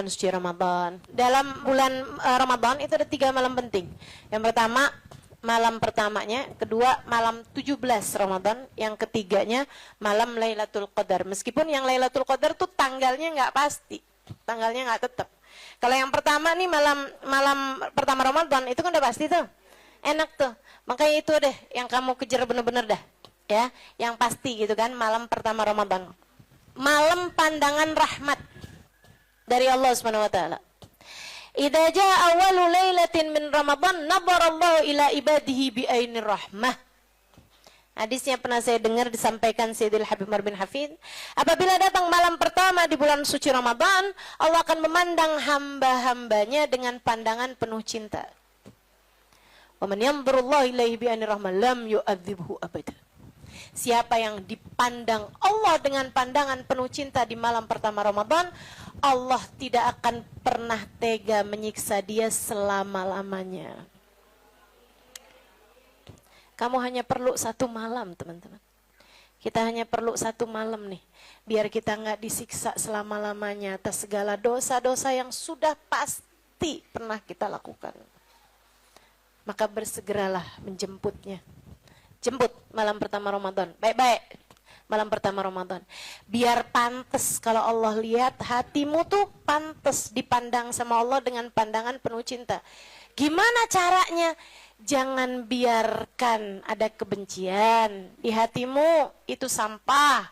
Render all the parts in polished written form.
bulan suci Ramadan. Dalam bulan Ramadan itu ada 3 malam penting. Yang pertama, malam pertamanya, kedua malam 17 Ramadan, yang ketiganya malam Lailatul Qadar. Meskipun yang Lailatul Qadar tuh tanggalnya nggak pasti, tanggalnya nggak tetap. Kalau yang pertama nih malam pertama Ramadan itu kan udah pasti tuh, enak tuh. Makanya itu deh yang kamu kejar bener-bener dah, ya, yang pasti gitu kan, malam pertama Ramadan. Malam pandangan rahmat dari Allah Subhanahu wa taala. Idza jaa awwalu lailatin min Ramadan nadarallahu ila ibadihi bi ainir rahmah. Hadisnya pernah saya dengar disampaikan Sayyidil Habib Umar bin Hafid. Apabila datang malam pertama di bulan suci Ramadan, Allah akan memandang hamba-hambanya dengan pandangan penuh cinta. Wa man yanzurullahu ilaihi bi ainir rahmah lam yu'adzibhu abada. Siapa yang dipandang Allah dengan pandangan penuh cinta di malam pertama Ramadan, Allah tidak akan pernah tega menyiksa dia selama-lamanya. Kamu hanya perlu 1 malam, teman-teman. Kita hanya perlu 1 malam nih, biar kita nggak disiksa selama-lamanya atas segala dosa-dosa yang sudah pasti pernah kita lakukan. Maka bersegeralah menjemputnya. Jemput malam pertama Ramadan, baik-baik malam pertama Ramadan. Biar pantas kalau Allah lihat hatimu tuh pantas dipandang sama Allah dengan pandangan penuh cinta. Gimana caranya? Jangan biarkan ada kebencian di hatimu, itu sampah.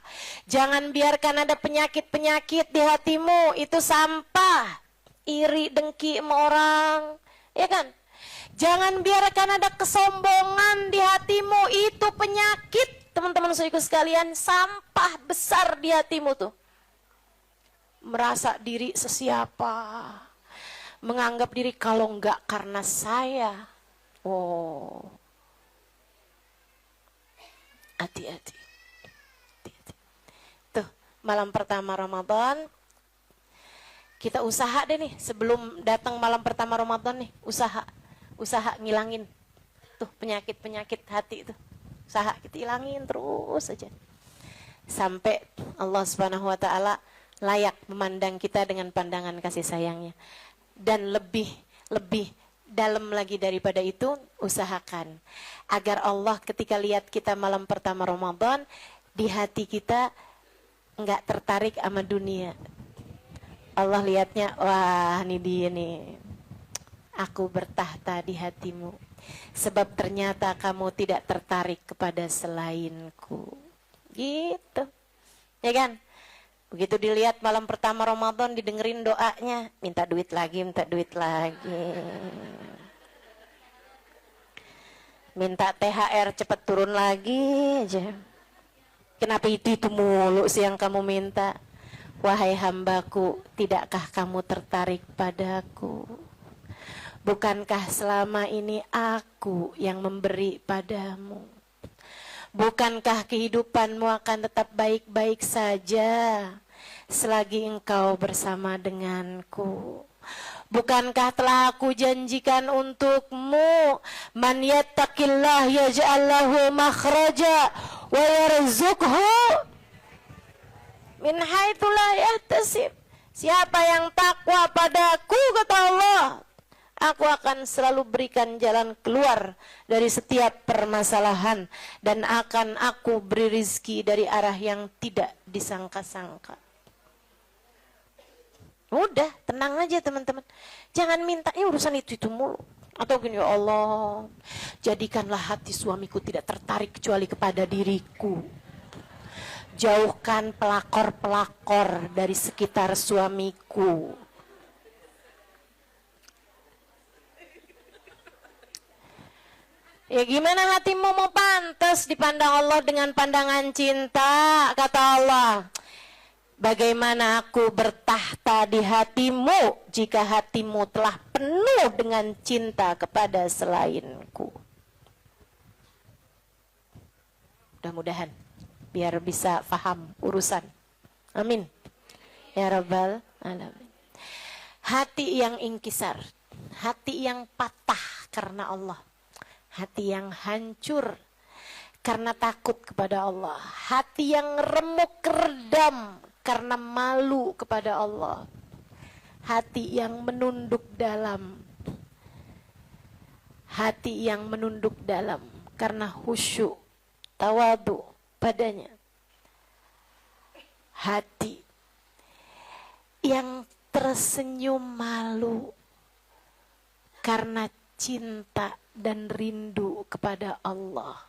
Jangan biarkan ada penyakit-penyakit di hatimu, itu sampah. Iri, dengki sama orang, ya kan? Jangan biarkan ada kesombongan di hatimu, itu penyakit, teman-teman saudaraku sekalian, sampah besar di hatimu tuh. Merasa diri sesiapa, menganggap diri kalau enggak karena saya. Oh, hati-hati. Tuh, malam pertama Ramadan, kita usaha deh nih, sebelum datang malam pertama Ramadan nih, usaha ngilangin tuh penyakit-penyakit hati itu. Usaha kita hilangin terus saja sampai Allah Subhanahu wa taala layak memandang kita dengan pandangan kasih sayangnya. Dan lebih dalam lagi daripada itu, usahakan agar Allah ketika lihat kita malam pertama Ramadan, di hati kita enggak tertarik sama dunia. Allah lihatnya, wah ini dia nih, aku bertahta di hatimu, sebab ternyata kamu tidak tertarik kepada selainku. Gitu, ya kan? Begitu dilihat malam pertama Ramadan, didengerin doanya, minta duit lagi, minta THR cepat turun lagi aja. Kenapa itu mulu sih yang kamu minta? Wahai hambaku, tidakkah kamu tertarik padaku? Bukankah selama ini aku yang memberi padamu? Bukankah kehidupanmu akan tetap baik-baik saja selagi engkau bersama denganku? Bukankah telah aku janjikan untukmu, man yattaqillah yaj'al lahu makhraja wa yarzuqhu min haitsu la yahtasib. Siapa yang takwa padaku, kata Allah, aku akan selalu berikan jalan keluar dari setiap permasalahan, dan akan aku beri rizki dari arah yang tidak disangka-sangka. Udah, tenang aja teman-teman. Jangan mintanya urusan itu mulu. Atau gini, ya Allah, jadikanlah hati suamiku tidak tertarik kecuali kepada diriku. Jauhkan pelakor-pelakor dari sekitar suamiku. Ya gimana hatimu mau pantas dipandang Allah dengan pandangan cinta? Kata Allah, bagaimana aku bertahta di hatimu jika hatimu telah penuh dengan cinta kepada selainku. Mudah-mudahan biar bisa paham urusan. Amin. Ya Rabbal Alamin. Hati yang ingkisar, hati yang patah karena Allah, hati yang hancur karena takut kepada Allah, hati yang remuk redam karena malu kepada Allah, hati yang menunduk dalam. Hati yang menunduk dalam karena khusyuk, tawadu padanya. Hati yang tersenyum malu karena cinta dan rindu kepada Allah.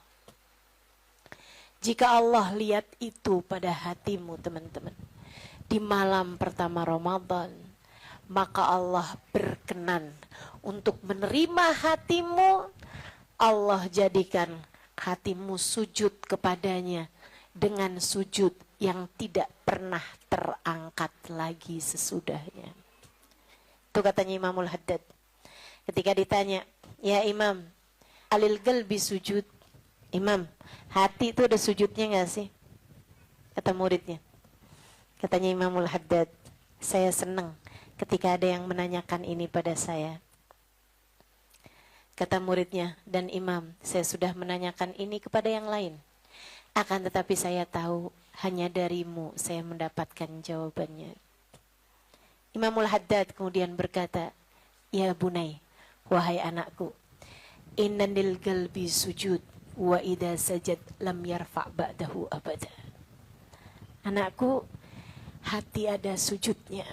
Jika Allah lihat itu pada hatimu teman-teman, di malam pertama Ramadan, maka Allah berkenan untuk menerima hatimu. Allah jadikan hatimu sujud kepadanya dengan sujud yang tidak pernah terangkat lagi sesudahnya. Itu katanya Imamul Haddad. Ketika ditanya, ya Imam, alil qalbi sujud. Imam, hati itu ada sujudnya gak sih? Kata muridnya. Katanya Imamul Haddad, saya senang ketika ada yang menanyakan ini pada saya. Kata muridnya, dan Imam, saya sudah menanyakan ini kepada yang lain. Akan tetapi saya tahu, hanya darimu saya mendapatkan jawabannya. Imamul Haddad kemudian berkata, ya bunai, wahai anakku, innanil qalbi sujud, wa idza sajad lam yarfa' ba'dahu abada. Anakku, hati ada sujudnya.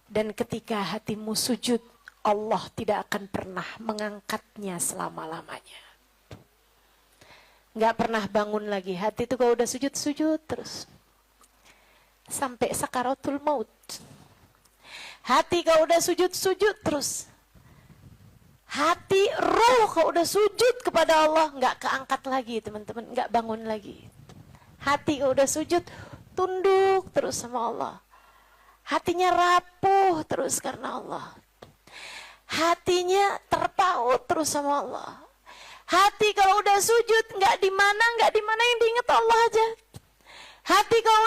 Dan ketika hatimu sujud, Allah tidak akan pernah mengangkatnya selama-lamanya. Nggak pernah bangun lagi. Hati itu kalau udah sujud, sujud terus. Sampai sakaratul maut. Hati kalau udah sujud, sujud terus. Hati, roh kalau udah sujud kepada Allah, nggak keangkat lagi teman-teman. Nggak bangun lagi. Hati kalau udah sujud, tunduk terus sama Allah. Hatinya rapuh terus karena Allah. Hatinya terpaut terus sama Allah. Hati kalau udah sujud, nggak di mana yang diingat Allah aja. Hati kalau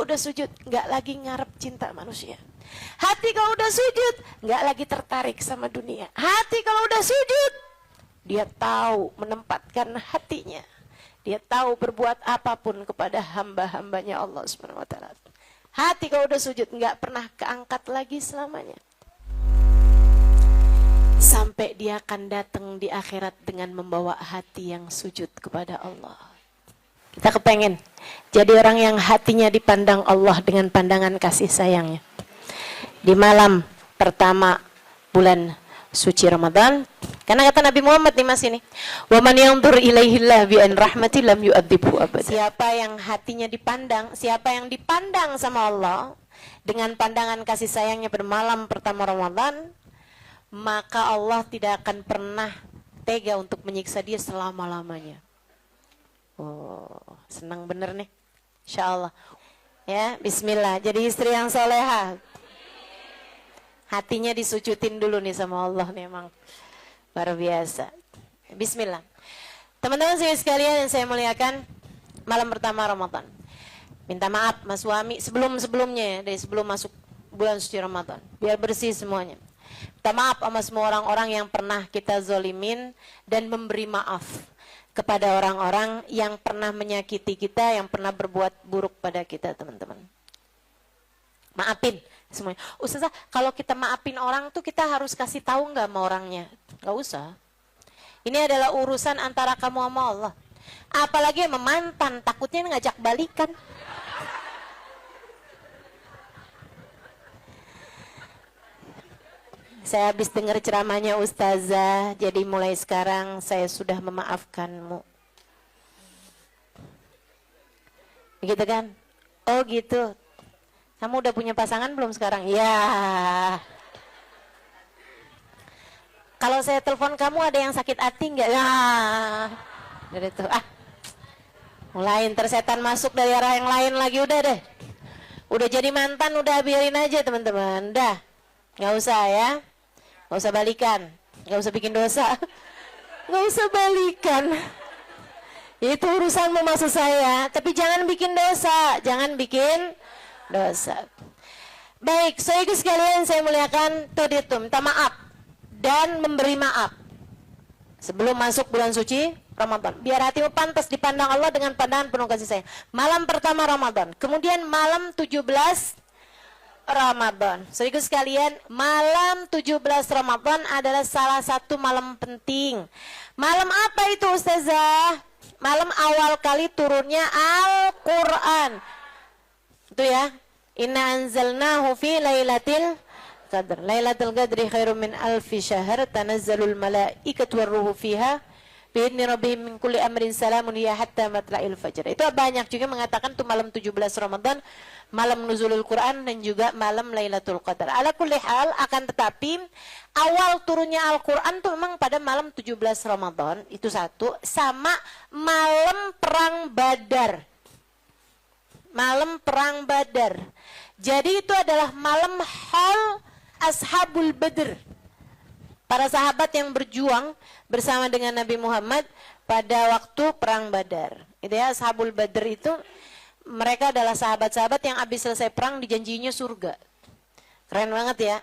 udah sujud, nggak lagi ngarep cinta manusia. Hati kalau udah sujud, nggak lagi tertarik sama dunia. Hati kalau udah sujud, dia tahu menempatkan hatinya. Dia tahu berbuat apapun kepada hamba-hambanya Allah Subhanahu wa taala. Hati kalau udah sujud nggak pernah keangkat lagi selamanya. Sampai dia akan datang di akhirat dengan membawa hati yang sujud kepada Allah. Kita kepengen jadi orang yang hatinya dipandang Allah dengan pandangan kasih sayangnya. Di malam pertama bulan suci Ramadan, karena kata Nabi Muhammad nih mas ini, wa man yanzur ilaihillah bi an rahmati lam yu'adzibhu abada. Siapa yang hatinya dipandang, siapa yang dipandang sama Allah dengan pandangan kasih sayangnya pada malam pertama Ramadan, maka Allah tidak akan pernah tega untuk menyiksa dia selama-lamanya. Oh, senang bener nih. Insyaallah. Ya, bismillah. Jadi istri yang soleha. Hatinya disujutin dulu nih sama Allah nih, emang luar biasa. Bismillah. Teman-teman sekalian yang saya muliakan, malam pertama Ramadan. Minta maaf mas suami sebelum-sebelumnya, dari sebelum masuk bulan suci Ramadan. Biar bersih semuanya. Minta maaf sama semua orang-orang yang pernah kita zolimin dan memberi maaf kepada orang-orang yang pernah menyakiti kita, yang pernah berbuat buruk pada kita, teman-teman. Maafin semuanya. Ustazah, kalau kita maafin orang tuh kita harus kasih tahu nggak sama orangnya? Nggak usah. Ini adalah urusan antara kamu sama Allah. Apalagi sama mantan, takutnya ngajak balikan. Saya habis dengar ceramahnya Ustazah, jadi mulai sekarang saya sudah memaafkanmu. Begitu kan? Oh gitu. Kamu udah punya pasangan belum sekarang? Ya. Kalau saya telepon kamu ada yang sakit hati nggak? Ya. Dari itu. Mulai setan masuk dari arah yang lain lagi, udah deh. Udah jadi mantan, udah biarin aja teman-teman. Dah. Nggak usah ya. Nggak usah balikan. Nggak usah bikin dosa. Nggak usah balikan. Itu urusanmu maksud saya. Tapi jangan bikin dosa. Jangan bikin dosa. Baik, saudara sekalian saya muliakan, itu minta maaf dan memberi maaf sebelum masuk bulan suci Ramadan. Biar hatimu pantas dipandang Allah dengan pandangan penuh kasih sayang. Malam pertama Ramadan, kemudian malam 17 Ramadan. Saudaraku sekalian, malam 17 Ramadan adalah salah satu malam penting. Malam apa itu Ustazah? Malam awal kali turunnya Al-Quran. Itu ya. Inna anzalnahu fi lailatul qadr. Lailatul qadri khairum min alfi syahr. Tanazzalul malaikatu warruhu fiha biidni rabbihim min kulli amrin salamun hiya hatta matla'il fajr. Itu banyak juga mengatakan itu malam 17 Ramadan, malam nuzulul Quran dan juga malam Lailatul Qadar. Ala kulli hal, akan tetapi awal turunnya Al-Quran tuh memang pada malam 17 Ramadan, itu satu, sama malam perang Badar. Malam perang Badar. Jadi itu adalah malam haul Ashabul Badr. Para sahabat yang berjuang bersama dengan Nabi Muhammad pada waktu perang Badar. Itu ya, Ashabul Badr itu mereka adalah sahabat-sahabat yang habis selesai perang dijanjinya surga. Keren banget ya.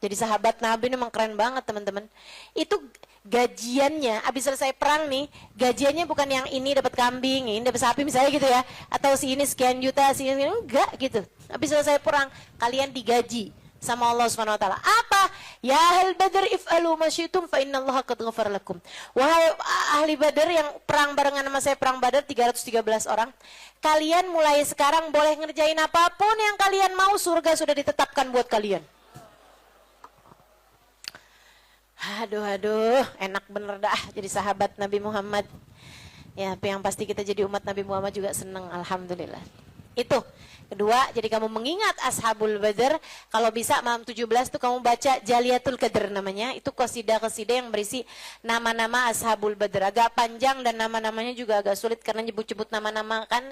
Jadi sahabat Nabi ini memang keren banget teman-teman. Itu gajiannya, habis selesai perang nih, gajiannya bukan yang ini dapat kambing, ini dapat sapi misalnya gitu ya. Atau si ini sekian juta, si ini enggak gitu. Habis selesai perang, kalian digaji sama Allah Subhanahu wa taala. Apa? Ya ahli Badr if'alu ma syi'tum fa innallaha qad ghafara lakum. Wahai ahli Badar yang perang barengan sama saya perang Badar 313 orang, kalian mulai sekarang boleh ngerjain apapun yang kalian mau, surga sudah ditetapkan buat kalian. Aduh, enak bener dah jadi sahabat Nabi Muhammad. Ya, yang pasti kita jadi umat Nabi Muhammad juga senang, alhamdulillah. Itu. Kedua, jadi kamu mengingat Ashabul Badr, kalau bisa malam 17 tuh kamu baca Jaliyatul Qadr namanya. Itu qasidah-qasidah yang berisi nama-nama Ashabul Badr. Agak panjang dan nama-namanya juga agak sulit karena nyebut-nyebut nama-nama kan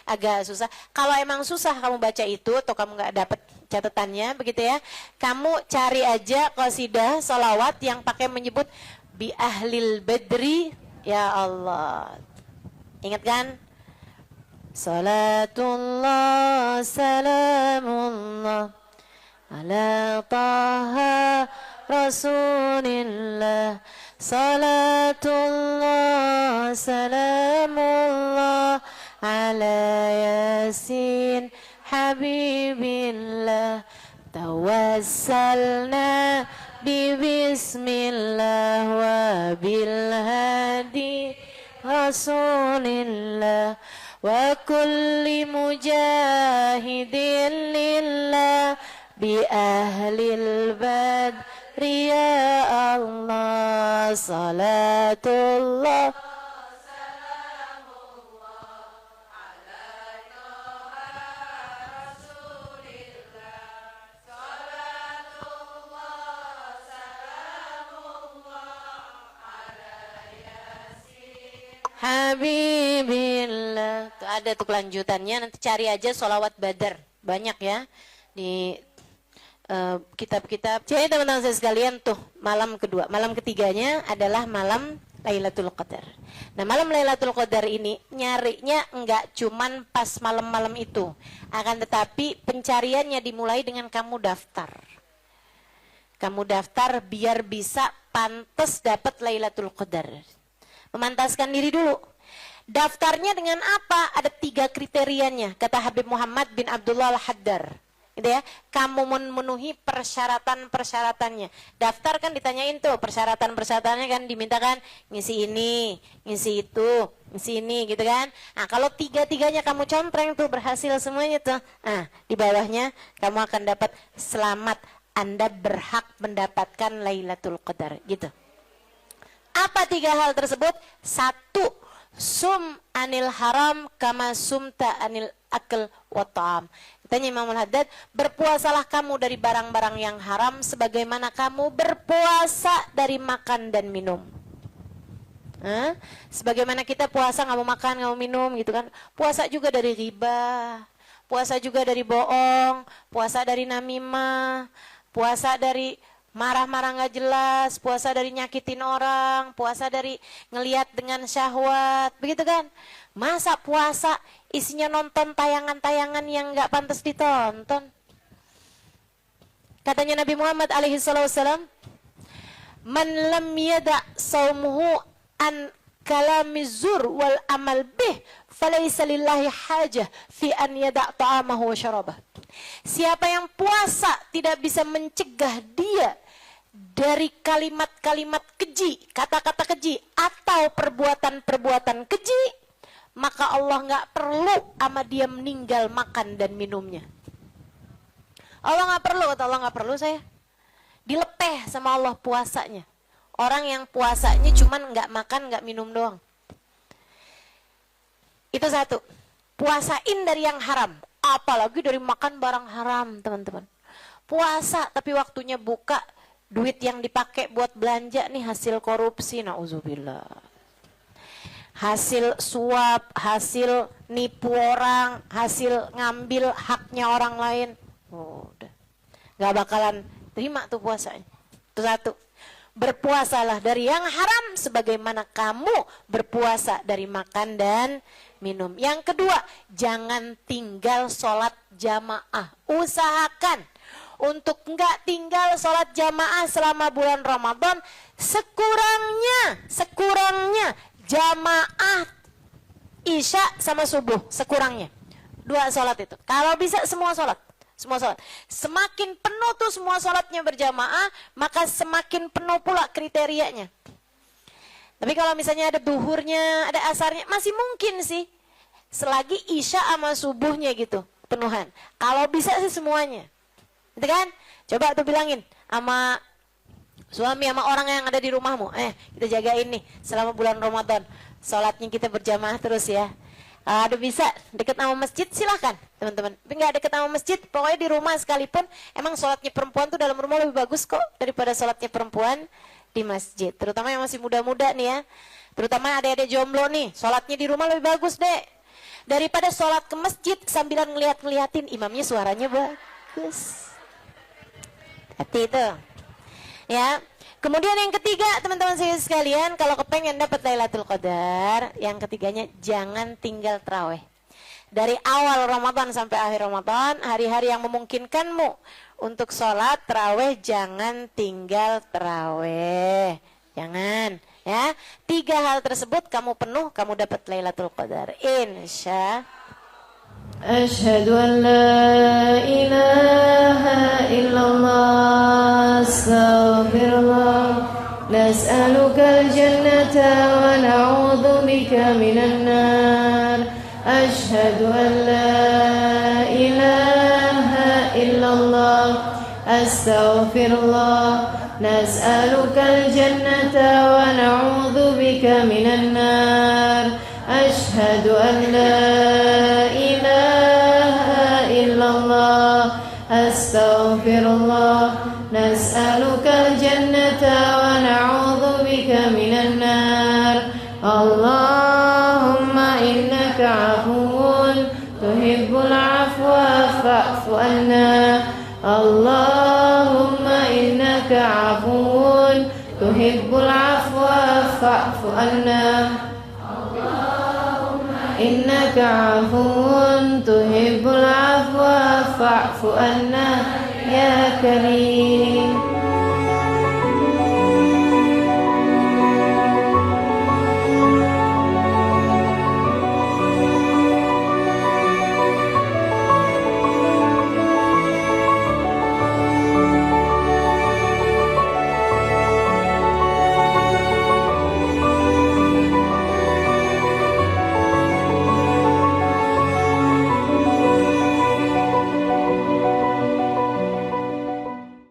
agak susah. Kalau emang susah kamu baca itu atau kamu nggak dapet catatannya begitu ya, kamu cari aja qasidah sholawat yang pakai menyebut bi ahlil badri, ya Allah. Ingat kan? Salatullah salamullah ala taha rasulillah. Salatullah salamullah ala yasin habibillah. Tawassalna bi bismillah wa bil hadi rasulillah wa kulli mujahidin lillah bi ahlil badri ya Allah. Salatullah Habibillah. Tuh ada tuh kelanjutannya, nanti cari aja sholawat Badar. Banyak ya di kitab-kitab. Jadi teman-teman saya sekalian tuh malam kedua. Malam ketiganya adalah malam Lailatul Qadar. Nah malam Lailatul Qadar ini nyarinya enggak cuman pas malam-malam itu. Akan tetapi pencariannya dimulai dengan kamu daftar. Kamu daftar biar bisa pantas dapat Lailatul Qadar. Memantaskan diri dulu. Daftarnya dengan apa? Ada 3 kriterianya. Kata Habib Muhammad bin Abdullah Al-Haddar. Gitu ya. Kamu memenuhi persyaratan-persyaratannya. Daftar kan ditanyain tuh persyaratan-persyaratannya kan dimintakan ngisi ini, ngisi itu, ngisi ini gitu kan. Nah, kalau 3-tiganya kamu compreng tuh berhasil semuanya tuh. Nah, di bawahnya kamu akan dapat selamat. Anda berhak mendapatkan Lailatul Qadar gitu. Apa 3 hal tersebut? 1. Sum anil haram kama sumta anil akal wa ta'am. Katanya Imam Al-Haddad, berpuasalah kamu dari barang-barang yang haram sebagaimana kamu berpuasa dari makan dan minum. Sebagaimana kita puasa nggak mau makan, nggak mau minum gitu kan. Puasa juga dari riba, puasa juga dari bohong, puasa dari namimah, puasa dari marah-marah nggak jelas, puasa dari nyakitin orang, puasa dari ngelihat dengan syahwat, begitu kan? Masa puasa isinya nonton tayangan-tayangan yang nggak pantas ditonton? Katanya Nabi Muhammad alaihi wasallam, "Man lam yada saumuhu an kalamizur wal amal bih, falaysa lillahi hajah fi an yada ta'amahu wa syarabah." Siapa yang puasa tidak bisa mencegah dia dari kalimat-kalimat keji, kata-kata keji, atau perbuatan-perbuatan keji, maka Allah nggak perlu sama dia meninggal makan dan minumnya. Allah nggak perlu, kata Allah nggak perlu saya. Dilepeh sama Allah puasanya. Orang yang puasanya cuman nggak makan, nggak minum doang. Itu satu. Puasain dari yang haram. Apalagi dari makan barang haram, teman-teman. Puasa tapi waktunya buka, duit yang dipakai buat belanja nih hasil korupsi, na'udzubillah. Hasil suap, hasil nipu orang, hasil ngambil haknya orang lain. Oh, udah. Gak bakalan terima tuh puasanya. Itu satu. Berpuasalah dari yang haram sebagaimana kamu berpuasa dari makan dan minum. Yang kedua, jangan tinggal sholat jamaah. Usahakan untuk enggak tinggal sholat jamaah selama bulan Ramadan. Sekurangnya jamaah isya sama subuh, sekurangnya 2 sholat itu. Kalau bisa semua sholat. Semakin penuh tuh semua sholatnya berjamaah, maka semakin penuh pula kriterianya. Tapi kalau misalnya ada duhurnya, ada asarnya, masih mungkin sih. Selagi isya sama subuhnya gitu, penuhan. Kalau bisa sih semuanya. Gitu kan? Coba tuh bilangin sama suami, sama orang yang ada di rumahmu. Kita jagain nih selama bulan Ramadan. Sholatnya kita berjamaah terus ya. Ada bisa deket sama masjid silahkan teman-teman. Tapi nggak deket sama masjid, pokoknya di rumah sekalipun. Emang sholatnya perempuan tuh dalam rumah lebih bagus kok daripada sholatnya perempuan di masjid. Terutama yang masih muda-muda nih ya. Terutama adik-adik jomblo nih, sholatnya di rumah lebih bagus deh. Daripada sholat ke masjid sambilan ngeliatin imamnya suaranya bagus. Hati itu. Ya. Kemudian yang ketiga, teman-teman sekalian, kalau kepengen dapat Lailatul Qadar, yang ketiganya jangan tinggal tarawih. Dari awal Ramadan sampai akhir Ramadan, hari-hari yang memungkinkanmu untuk sholat tarawih, jangan tinggal tarawih. Jangan, ya. 3 hal tersebut kamu penuh, kamu dapat Lailatul Qadar. Insya أشهد أن لا إله إلا الله أستغفر الله نسألك الجنة ونعوذ بك من النار أشهد أن لا إله إلا الله أستغفر الله نسألك الجنة ونعوذ بك من النار أشهد أن لا إله إلا الله أستغفر الله نسألك الجنة ونعوذ بك من النار اللهم إنك عفو تحب العفو فاعف عنا اللهم إنك عفو تحب العفو فاعف عنا إنك عفو تحب العفو فاعف عنا يا كريم